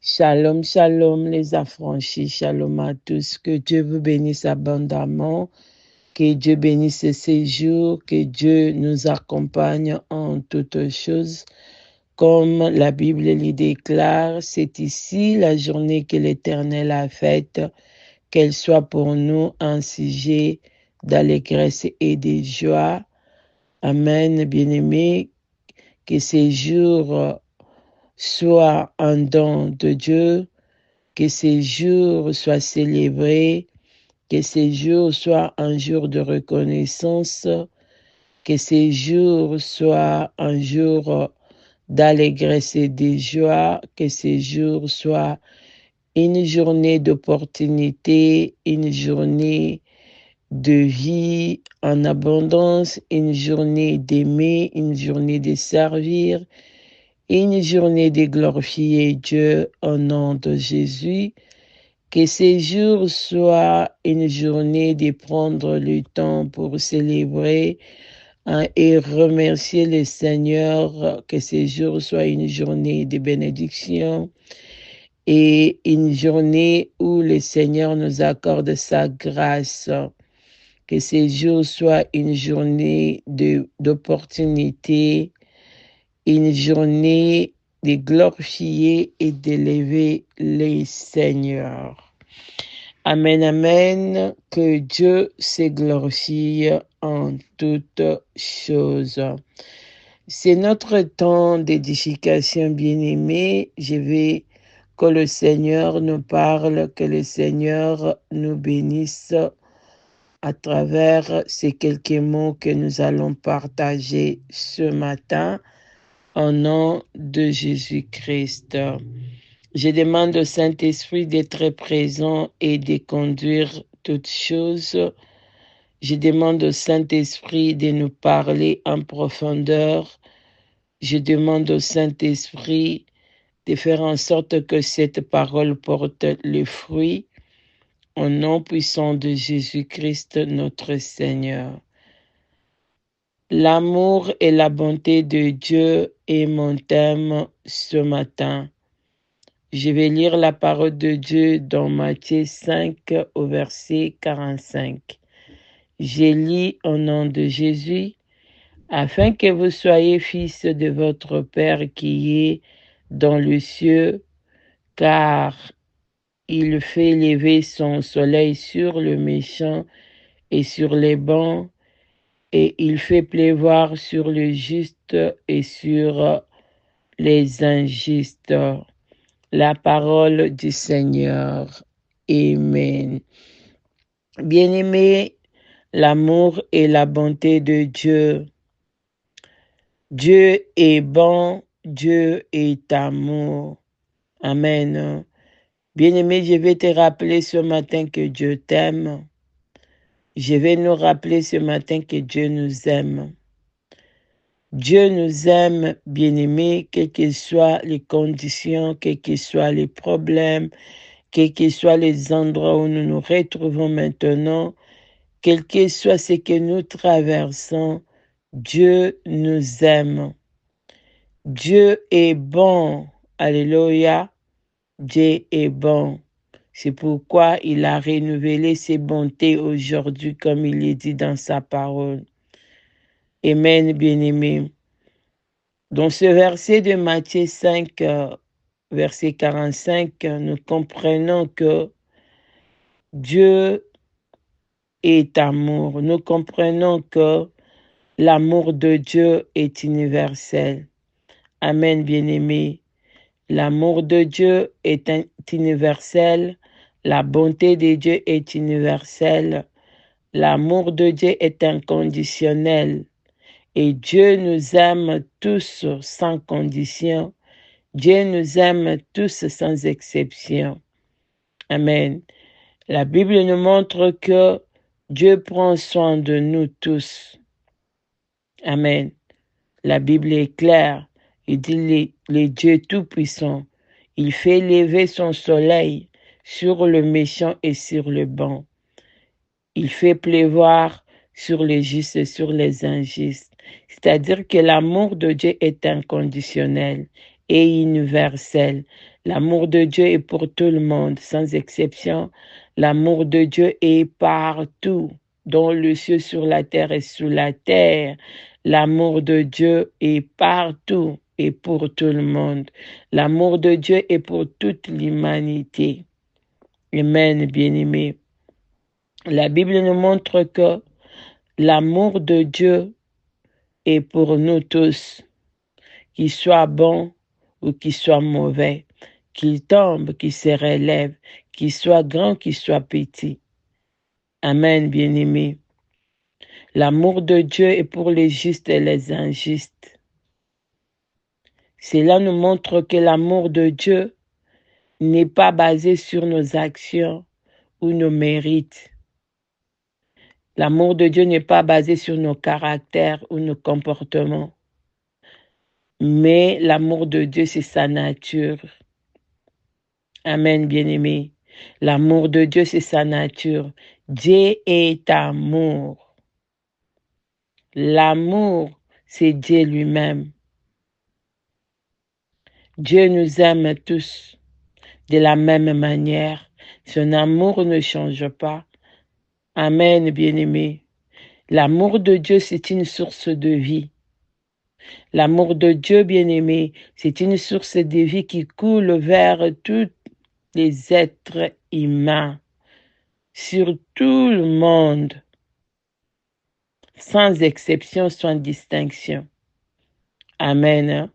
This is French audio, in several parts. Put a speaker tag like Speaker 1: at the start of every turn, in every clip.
Speaker 1: Shalom, shalom les affranchis, shalom à tous. Que Dieu vous bénisse abondamment, que Dieu bénisse ces jours, que Dieu nous accompagne en toutes choses. Comme la Bible l'y déclare, c'est ici la journée que l'Éternel a faite, qu'elle soit pour nous un sujet d'allégresse et de joie. Amen, bien-aimés, que ces jours soient un don de Dieu, que ces jours soient célébrés, que ces jours soient un jour de reconnaissance, que ces jours soient un jour d'allégresse et de joie, que ces jours soient une journée d'opportunité, une journée de vie en abondance, une journée d'aimer, une journée de servir, une journée de glorifier Dieu au nom de Jésus. Que ces jours soient une journée de prendre le temps pour célébrer et remercier le Seigneur. Que ces jours soient une journée de bénédiction et une journée où le Seigneur nous accorde sa grâce. Que ces jours soient une journée d'opportunité, une journée de glorifier et d'élever le Seigneur. Amen, amen. Que Dieu se glorifie en toutes choses. C'est notre temps d'édification bien-aimé. Je veux que le Seigneur nous parle, que le Seigneur nous bénisse à travers ces quelques mots que nous allons partager ce matin au nom de Jésus-Christ. Je demande au Saint-Esprit d'être présent et de conduire toutes choses. Je demande au Saint-Esprit de nous parler en profondeur. Je demande au Saint-Esprit de faire en sorte que cette parole porte le fruit au nom puissant de Jésus-Christ notre Seigneur. L'amour et la bonté de Dieu est mon thème ce matin. Je vais lire la parole de Dieu dans Matthieu 5 au verset 45. Je lis au nom de Jésus, afin que vous soyez fils de votre Père qui est dans le ciel, car il fait lever son soleil sur le méchant et sur les bons, et il fait pleuvoir sur le juste et sur les injustes. La parole du Seigneur. Amen. Bien-aimés, l'amour et la bonté de Dieu. Dieu est bon, Dieu est amour. Amen. Bien-aimé, je vais te rappeler ce matin que Dieu t'aime. Je vais nous rappeler ce matin que Dieu nous aime. Dieu nous aime, bien-aimés, quelles que soient les conditions, quels que soient les problèmes, quels que soient les endroits où nous nous retrouvons maintenant, quel que soit ce que nous traversons, Dieu nous aime. Dieu est bon. Alléluia. Dieu est bon. C'est pourquoi il a renouvelé ses bontés aujourd'hui, comme il est dit dans sa parole. Amen, bien-aimé. Dans ce verset de Matthieu 5, verset 45, nous comprenons que Dieu est amour. Nous comprenons que l'amour de Dieu est universel. Amen, bien-aimé. L'amour de Dieu est universel. La bonté de Dieu est universelle. L'amour de Dieu est inconditionnel. Et Dieu nous aime tous sans condition. Dieu nous aime tous sans exception. Amen. La Bible nous montre que Dieu prend soin de nous tous. Amen. La Bible est claire. Il dit les dieux tout-puissants. Il fait lever son soleil sur le méchant et sur le bon. Il fait pleuvoir sur les justes et sur les injustes. C'est-à-dire que l'amour de Dieu est inconditionnel et universel. L'amour de Dieu est pour tout le monde, sans exception. L'amour de Dieu est partout, dans le ciel, sur la terre et sous la terre. L'amour de Dieu est partout et pour tout le monde. L'amour de Dieu est pour toute l'humanité. Amen, bien-aimés. La Bible nous montre que l'amour de Dieu est pour nous tous, qu'il soit bon ou qu'il soit mauvais, qu'il tombe, qu'il se relève, qu'il soit grand, qu'il soit petit. Amen, bien-aimés. L'amour de Dieu est pour les justes et les injustes. Cela nous montre que l'amour de Dieu n'est pas basé sur nos actions ou nos mérites. L'amour de Dieu n'est pas basé sur nos caractères ou nos comportements. Mais l'amour de Dieu, c'est sa nature. Amen, bien-aimé. L'amour de Dieu, c'est sa nature. Dieu est amour. L'amour, c'est Dieu lui-même. Dieu nous aime tous de la même manière. Son amour ne change pas. Amen, bien-aimé. L'amour de Dieu, c'est une source de vie. L'amour de Dieu, bien-aimé, c'est une source de vie qui coule vers tous les êtres humains, sur tout le monde, sans exception, sans distinction. Amen.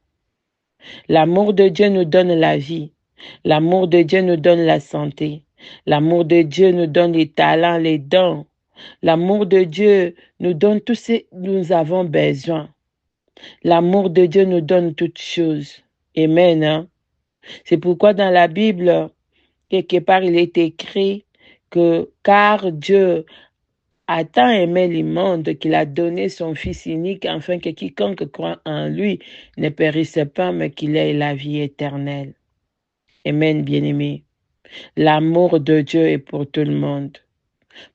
Speaker 1: L'amour de Dieu nous donne la vie. L'amour de Dieu nous donne la santé. L'amour de Dieu nous donne les talents, les dons. L'amour de Dieu nous donne tout ce que nous avons besoin. L'amour de Dieu nous donne toutes choses. Amen. Hein? C'est pourquoi dans la Bible, quelque part, il est écrit que car Dieu a tant aimé le monde qu'il a donné son Fils unique afin que quiconque croit en lui ne périsse pas, mais qu'il ait la vie éternelle. Amen, bien-aimé. L'amour de Dieu est pour tout le monde.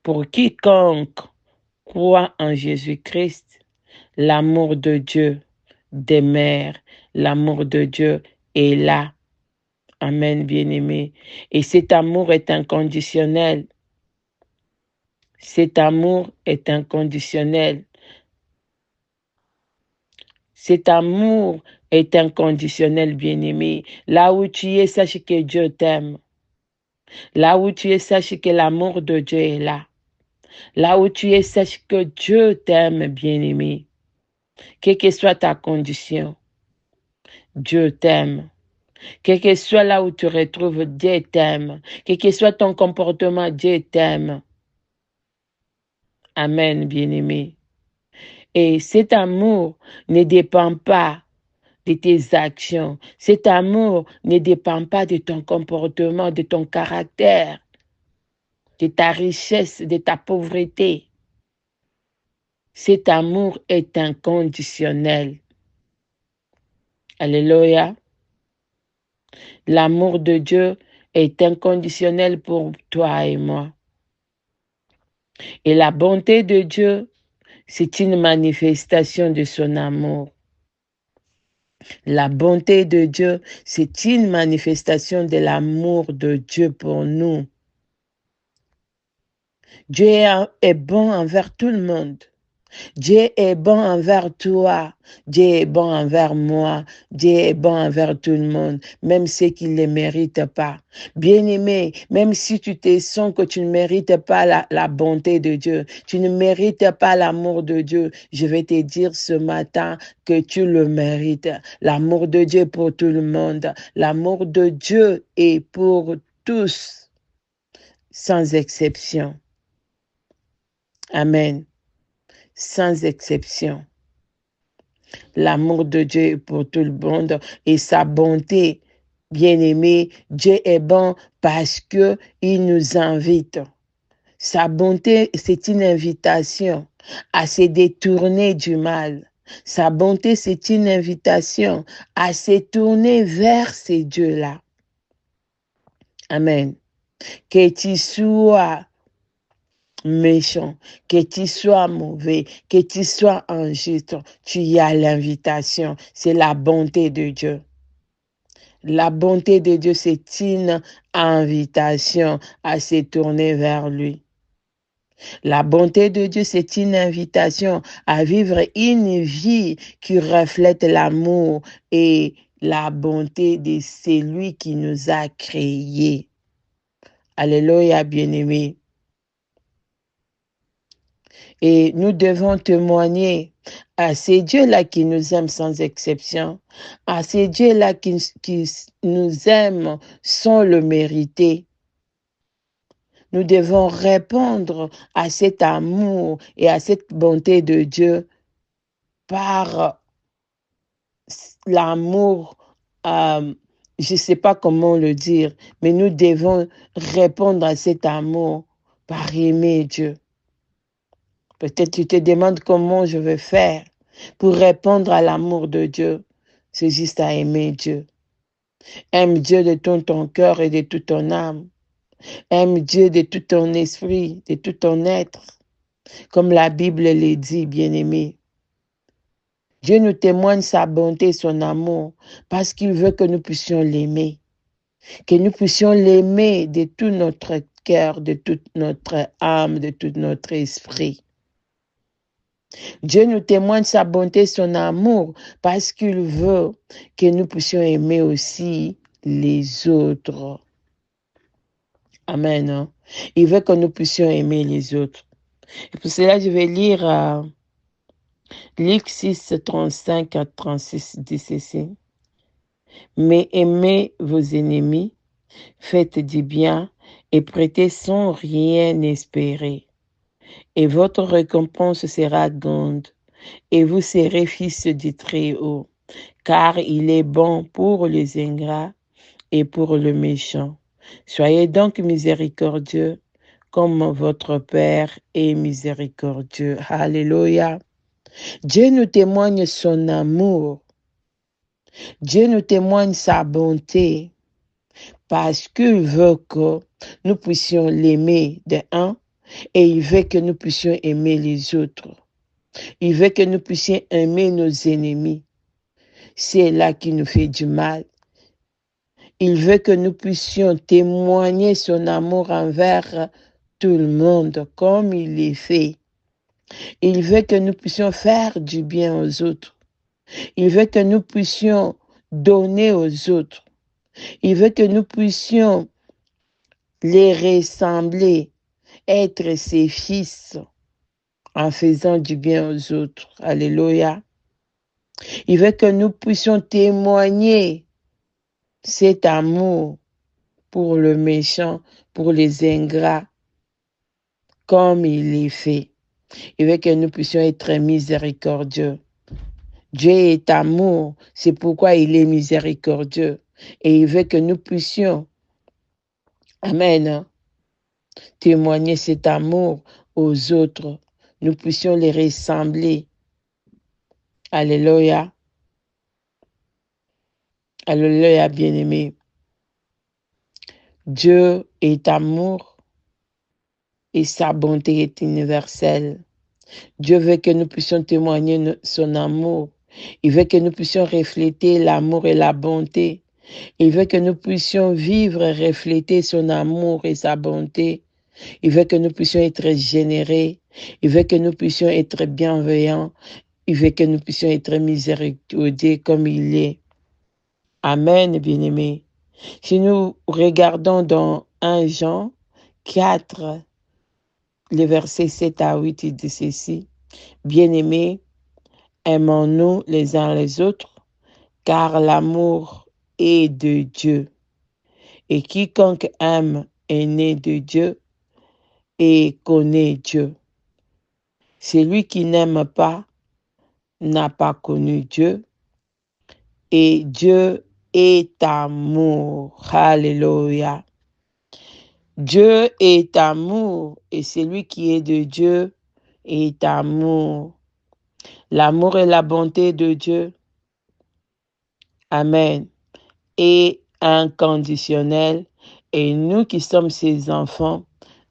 Speaker 1: Pour quiconque croit en Jésus-Christ, l'amour de Dieu demeure. L'amour de Dieu est là. Amen, bien-aimé. Et cet amour est inconditionnel. Cet amour est inconditionnel. Cet amour est inconditionnel, bien-aimé. Là où tu es, sache que Dieu t'aime. Là où tu es, sache que l'amour de Dieu est là. Là où tu es, sache que Dieu t'aime, bien-aimé. Quelle que soit ta condition, Dieu t'aime. Quel que soit là où tu te retrouves, Dieu t'aime. Quel que soit ton comportement, Dieu t'aime. Amen, bien-aimé. Et cet amour ne dépend pas de tes actions. Cet amour ne dépend pas de ton comportement, de ton caractère, de ta richesse, de ta pauvreté. Cet amour est inconditionnel. Alléluia. L'amour de Dieu est inconditionnel pour toi et moi. Et la bonté de Dieu, c'est une manifestation de son amour. La bonté de Dieu, c'est une manifestation de l'amour de Dieu pour nous. Dieu est bon envers tout le monde. Dieu est bon envers toi. Dieu est bon envers moi. Dieu est bon envers tout le monde, même ceux qui ne le méritent pas. Bien-aimé, même si tu te sens que tu ne mérites pas la bonté de Dieu, tu ne mérites pas l'amour de Dieu, je vais te dire ce matin que tu le mérites. L'amour de Dieu est pour tout le monde. L'amour de Dieu est pour tous, sans exception. Amen. Sans exception. L'amour de Dieu est pour tout le monde et sa bonté, bien-aimé, Dieu est bon parce que il nous invite. Sa bonté, c'est une invitation à se détourner du mal. Sa bonté, c'est une invitation à se tourner vers ces dieux-là. Amen. Que tu sois méchant, que tu sois mauvais, que tu sois injuste, tu y as l'invitation. C'est la bonté de Dieu. La bonté de Dieu, c'est une invitation à se tourner vers lui. La bonté de Dieu, c'est une invitation à vivre une vie qui reflète l'amour et la bonté de celui qui nous a créés. Alléluia, bien-aimés. Et nous devons témoigner à ces dieux-là qui nous aiment sans exception, à ces dieux-là qui nous aiment sans le mériter. Nous devons répondre à cet amour et à cette bonté de Dieu par l'amour, je ne sais pas comment le dire, mais nous devons répondre à cet amour par aimer Dieu. Peut-être tu te demandes comment je vais faire pour répondre à l'amour de Dieu. C'est juste à aimer Dieu. Aime Dieu de tout ton cœur et de toute ton âme. Aime Dieu de tout ton esprit, de tout ton être. Comme la Bible le dit, bien-aimé. Dieu nous témoigne sa bonté, son amour, parce qu'il veut que nous puissions l'aimer. Que nous puissions l'aimer de tout notre cœur, de toute notre âme, de tout notre esprit. Dieu nous témoigne sa bonté, son amour, parce qu'il veut que nous puissions aimer aussi les autres. Amen. Hein? Il veut que nous puissions aimer les autres. Et pour cela, je vais lire Luc 6, 35 à 36, dit ceci. Mais aimez vos ennemis, faites du bien et prêtez sans rien espérer. Et votre récompense sera grande, et vous serez fils du Très-Haut, car il est bon pour les ingrats et pour le méchant. Soyez donc miséricordieux, comme votre Père est miséricordieux. Alléluia. Dieu nous témoigne son amour. Dieu nous témoigne sa bonté parce qu'il veut que nous puissions l'aimer de un et il veut que nous puissions aimer les autres. Il veut que nous puissions aimer nos ennemis. C'est là qui nous fait du mal. Il veut que nous puissions témoigner son amour envers tout le monde comme il est fait. Il veut que nous puissions faire du bien aux autres. Il veut que nous puissions donner aux autres. Il veut que nous puissions les ressembler, être ses fils en faisant du bien aux autres. Alléluia. Il veut que nous puissions témoigner cet amour pour le méchant, pour les ingrats, comme il est fait. Il veut que nous puissions être miséricordieux. Dieu est amour, c'est pourquoi il est miséricordieux. Et il veut que nous puissions, amen, témoigner cet amour aux autres. Nous puissions les ressembler. Alléluia. Alléluia, bien-aimé. Dieu est amour et sa bonté est universelle. Dieu veut que nous puissions témoigner son amour. Il veut que nous puissions refléter l'amour et la bonté. Il veut que nous puissions vivre et refléter son amour et sa bonté. Il veut que nous puissions être généreux. Il veut que nous puissions être bienveillants. Il veut que nous puissions être miséricordieux comme il est. Amen, bien-aimés. Si nous regardons dans 1 Jean 4, les versets 7 à 8, il dit ceci. Bien-aimés, aimons-nous les uns les autres, car l'amour est de Dieu. Et quiconque aime est né de Dieu et connaît Dieu. Celui qui n'aime pas n'a pas connu Dieu, et Dieu est amour. Alléluia. Dieu est amour, et celui qui est de Dieu est amour. L'amour et la bonté de Dieu, amen, est inconditionnel, et nous qui sommes ses enfants,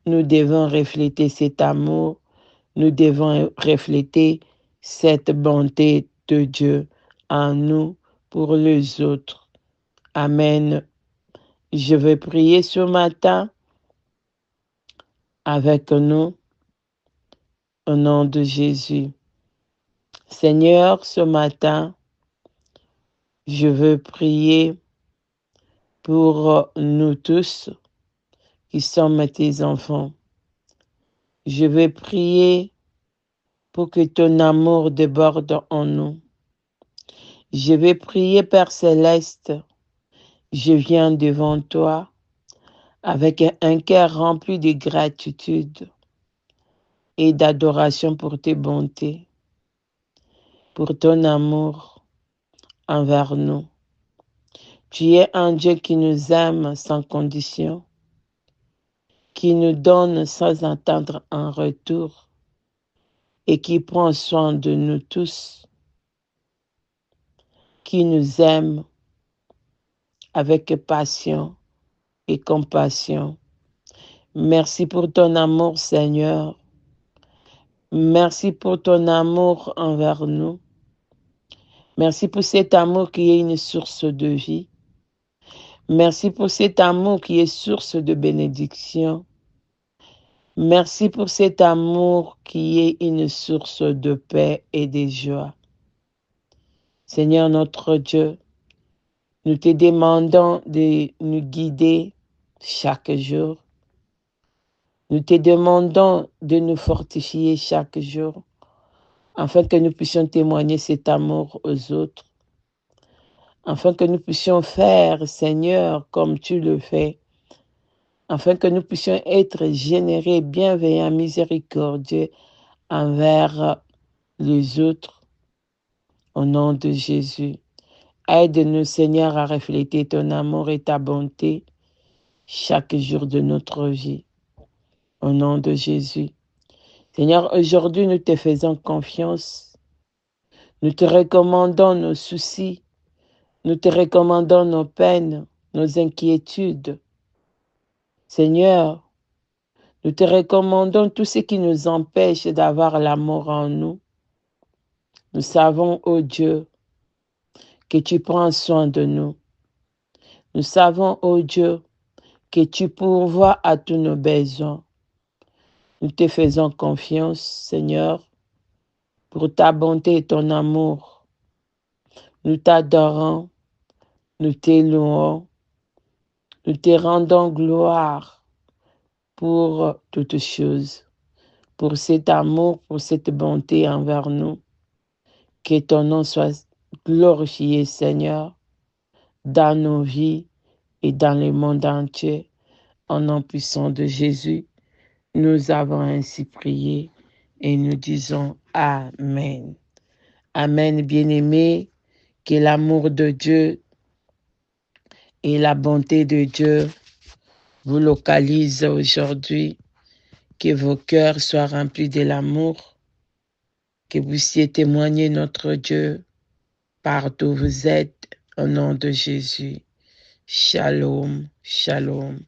Speaker 1: nous devons refléter cet amour, nous devons refléter cette bonté de Dieu en nous pour les autres. Amen. Je vais prier ce matin avec nous au nom de Jésus. Seigneur, ce matin, je veux prier pour nous tous qui sommes tes enfants. Je veux prier pour que ton amour déborde en nous. Je vais prier, Père Céleste, je viens devant toi avec un cœur rempli de gratitude et d'adoration pour tes bontés, pour ton amour envers nous. Tu es un Dieu qui nous aime sans condition, qui nous donne sans attendre un retour et qui prend soin de nous tous, qui nous aime avec passion et compassion. Merci pour ton amour, Seigneur. Merci pour ton amour envers nous. Merci pour cet amour qui est une source de vie. Merci pour cet amour qui est source de bénédiction. Merci pour cet amour qui est une source de paix et de joie. Seigneur notre Dieu, nous te demandons de nous guider chaque jour. Nous te demandons de nous fortifier chaque jour afin que nous puissions témoigner cet amour aux autres, afin que nous puissions faire, Seigneur, comme tu le fais, afin que nous puissions être généreux, bienveillants, miséricordieux envers les autres, au nom de Jésus. Aide-nous, Seigneur, à refléter ton amour et ta bonté chaque jour de notre vie, au nom de Jésus. Seigneur, aujourd'hui, nous te faisons confiance. Nous te recommandons nos soucis. Nous te recommandons nos peines, nos inquiétudes. Seigneur, nous te recommandons tout ce qui nous empêche d'avoir l'amour en nous. Nous savons, ô Dieu, que tu prends soin de nous. Nous savons, ô Dieu, que tu pourvois à tous nos besoins. Nous te faisons confiance, Seigneur, pour ta bonté et ton amour. Nous t'adorons, nous t'élouons, nous te rendons gloire pour toutes choses, pour cet amour, pour cette bonté envers nous. Que ton nom soit glorifié, Seigneur, dans nos vies et dans le monde entier. Au nom puissant de Jésus, nous avons ainsi prié et nous disons Amen. Amen, bien-aimés, que l'amour de Dieu et la bonté de Dieu vous localisent aujourd'hui, que vos cœurs soient remplis de l'amour, que vous puissiez témoigner notre Dieu partout où vous êtes, au nom de Jésus. Shalom, shalom.